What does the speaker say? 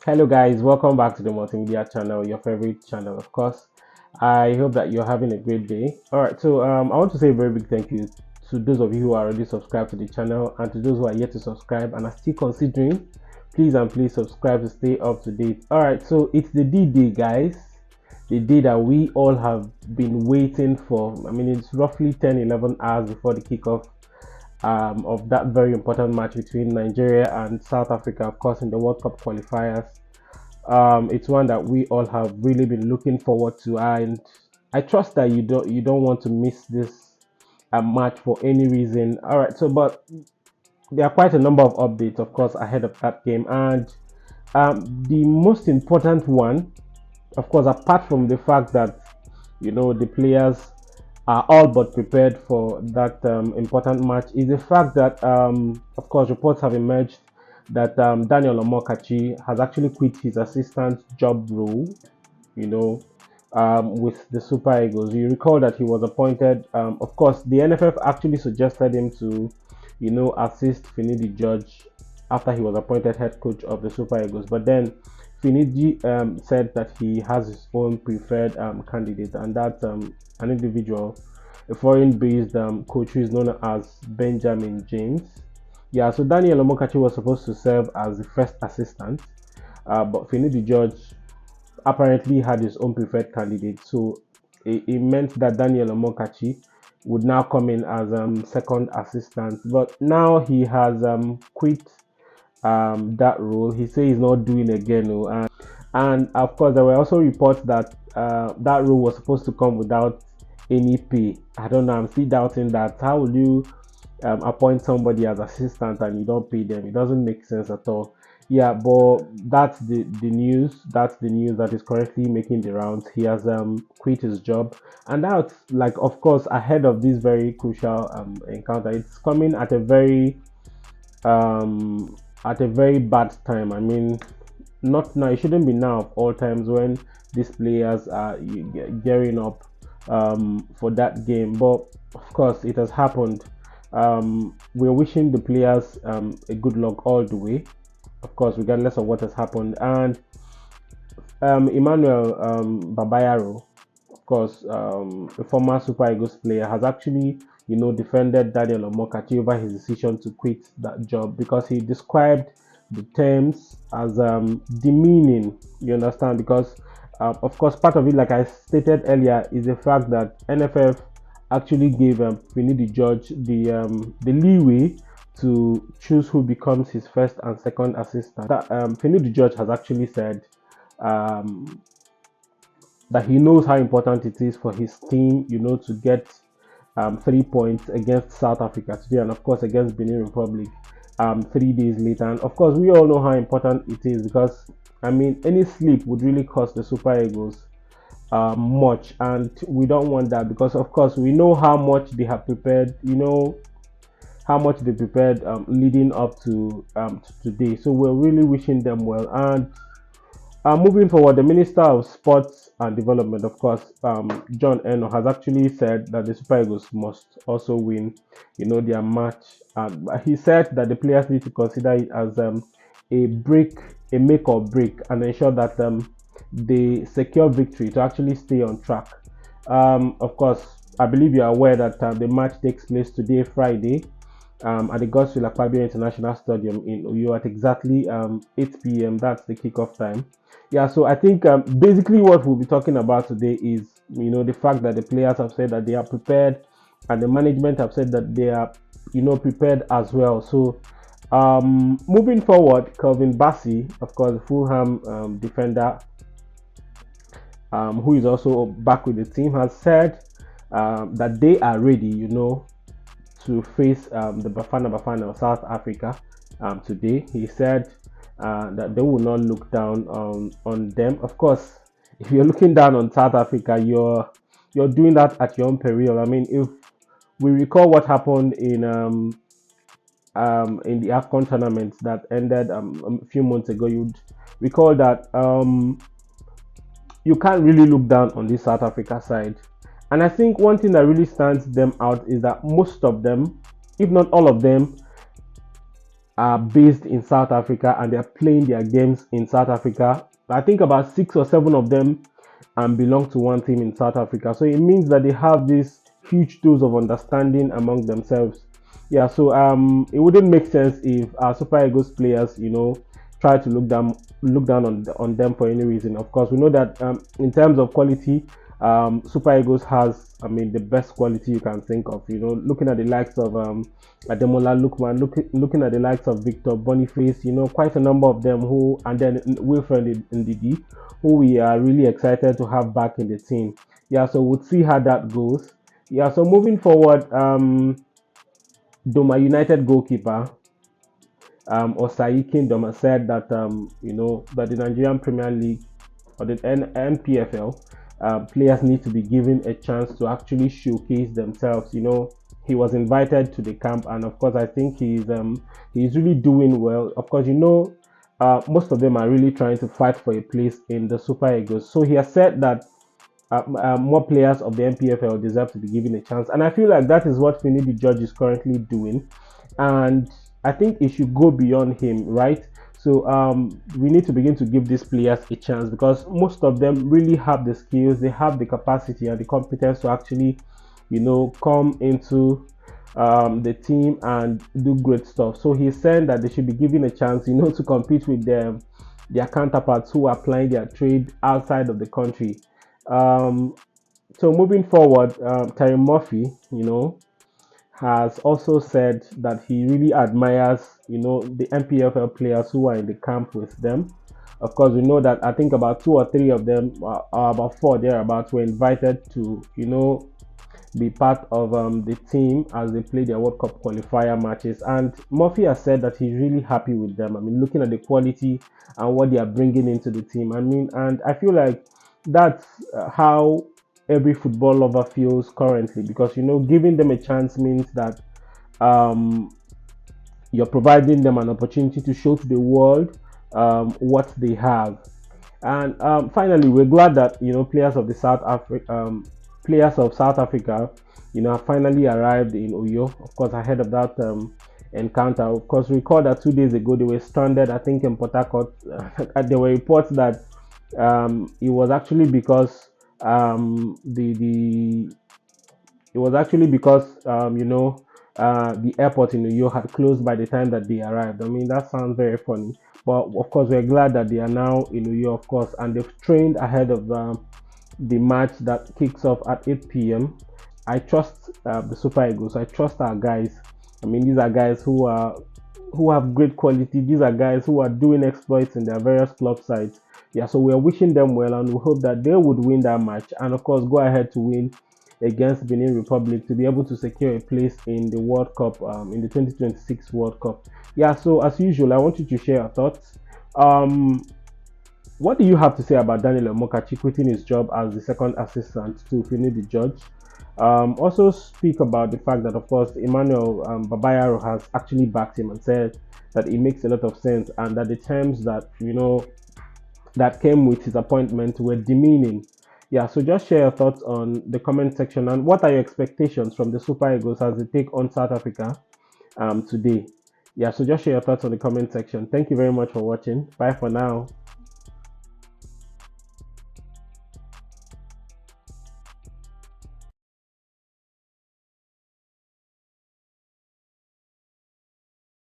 Hello guys, welcome back to the multimedia channel, your favorite channel of course. I hope that you're having a great day. Alright, so I want to say a very big thank you to those of you who are already subscribed to the channel, and to those who are yet to subscribe and are still considering. Please subscribe to stay up to date. Alright, so it's the D-Day guys, the day that we all have been waiting for. I mean, it's roughly 10-11 hours before the kickoff of that very important match between Nigeria and South Africa, of course, in the World Cup qualifiers. It's one that we all have really been looking forward to, and I trust that you don't want to miss this match for any reason. All right, so but there are quite a number of updates, of course, ahead of that game, and the most important one, of course, apart from the fact that the players are all but prepared for that important match, is the fact that, of course, reports have emerged that Daniel Amokachi has actually quit his assistant job role, with the Super Eagles. You recall that he was appointed. Of course, the NFF actually suggested him to, assist Finidi George after he was appointed head coach of the Super Eagles. But then Finidi said that he has his own preferred candidate, and that's an individual, a foreign-based coach who is known as Benjamin James. Yeah, so Daniel Amokachi was supposed to serve as the first assistant, but Finidi George apparently had his own preferred candidate. So it meant that Daniel Amokachi would now come in as second assistant. But now he has quit that role. He says he's not doing again. And of course, there were also reports that that role was supposed to come without any pay. I don't know. I'm still doubting that. How will you appoint somebody as assistant and you don't pay them? It doesn't make sense at all. Yeah, but that's the news. That's the news that is currently making the rounds. He has quit his job, and that's, like, of course, ahead of this very crucial encounter. It's coming at a very bad time. I mean, not now. It shouldn't be now of all times when these players are gearing up for that game. But of course, it has happened. We're wishing the players a good luck all the way, of course, regardless of what has happened. And Emmanuel Babayaro, of course, a former Super Eagles player, has actually defended Daniel Amokachi over his decision to quit that job, because he described the terms as demeaning. You understand? Because of course, part of it, like I stated earlier, is the fact that NFF actually gave Finidi George the leeway to choose who becomes his first and second assistant. That Finidi George has actually said that he knows how important it is for his team, to get 3 points against South Africa today, and of course against Benin Republic 3 days later. And of course, we all know how important it is, because I mean, any slip would really cost the Super Eagles much, and we don't want that, because of course we know how much they have prepared, how much they prepared leading up to today. So we're really wishing them well. And moving forward, the Minister of Sports and Development, of course, John Eno, has actually said that the Super Eagles must also win their match. He said that the players need to consider it as a make or break, and ensure that they secure victory to actually stay on track. Of course, I believe you are aware that the match takes place today, Friday, at the Godswill Akpabio International Stadium in Uyo at exactly 8 p.m. That's the kickoff time. Yeah, so I think basically what we'll be talking about today is the fact that the players have said that they are prepared, and the management have said that they are prepared as well. So moving forward, Kelvin Bassey, of course, Fulham defender, who is also back with the team, has said that they are ready, to face the Bafana Bafana of South Africa today. He said that they will not look down on them. Of course, if you're looking down on South Africa, you're doing that at your own peril. I mean, if we recall what happened in the AFCON tournament that ended a few months ago, you'd recall that you can't really look down on this South Africa side. And I think one thing that really stands them out is that most of them, if not all of them, are based in South Africa and they're playing their games in South Africa. I think about 6 or 7 of them belong to one team in South Africa. So it means that they have this huge dose of understanding among themselves. Yeah, so it wouldn't make sense if our Super Eagles players, try to look down on them for any reason. Of course, we know that in terms of quality, Super Eagles has, I mean, the best quality you can think of. Looking at the likes of Ademola Lookman, looking at the likes of Victor Boniface, quite a number of them and then Wilfred Ndidi, who we are really excited to have back in the team. Yeah, so we'll see how that goes. Yeah, so moving forward, Doma United goalkeeper Osayi Kingdom has said that that the Nigerian Premier League or the NPFL players need to be given a chance to actually showcase themselves. He was invited to the camp, and of course, I think he's really doing well. Of course, most of them are really trying to fight for a place in the Super Eagles. So he has said that more players of the NPFL deserve to be given a chance, and I feel like that is what Finidi George is currently doing, and I think it should go beyond him, right? So we need to begin to give these players a chance because most of them really have the skills, they have the capacity and the competence to actually, come into the team and do great stuff. So he's saying that they should be given a chance, to compete with their counterparts who are plying their trade outside of the country. Um, so moving forward, Terry Murphy, has also said that he really admires, the MPFL players who are in the camp with them. Of course, we know that I think about 2 or 3 of them, or about 4 thereabouts, were invited to, be part of the team as they play their World Cup qualifier matches. And Murphy has said that he's really happy with them. I mean, looking at the quality and what they are bringing into the team. I mean, and I feel like that's how every football lover feels currently because giving them a chance means that um, you're providing them an opportunity to show to the world what they have. And finally, we're glad that players of South Africa, have finally arrived in Uyo. Of course, ahead of that encounter. Of course, recall that 2 days ago they were stranded. I think in Port Harcourt. There were reports that it was actually because the it was actually because the airport in New York had closed by the time that they arrived. I mean, that sounds very funny, but of course we're glad that they are now in New York, of course, and they've trained ahead of the match that kicks off at 8 p.m. I trust the Super Eagles. I trust our guys. I mean, these are guys who have great quality. These are guys who are doing exploits in their various club sides. Yeah, so we are wishing them well, and we hope that they would win that match, and of course go ahead to win against Benin Republic to be able to secure a place in the World Cup, in the 2026 World Cup. Yeah, so as usual, I want you to share your thoughts. What do you have to say about Daniel Amokachi quitting his job as the second assistant to Finidi George? Also speak about the fact that, of course, Emmanuel Babayaro has actually backed him and said that it makes a lot of sense and that the terms that that came with his appointment were demeaning. Yeah, so just share your thoughts on the comment section and what are your expectations from the Super Eagles as they take on South Africa today. Yeah, so just share your thoughts on the comment section. Thank you very much for watching. Bye for now.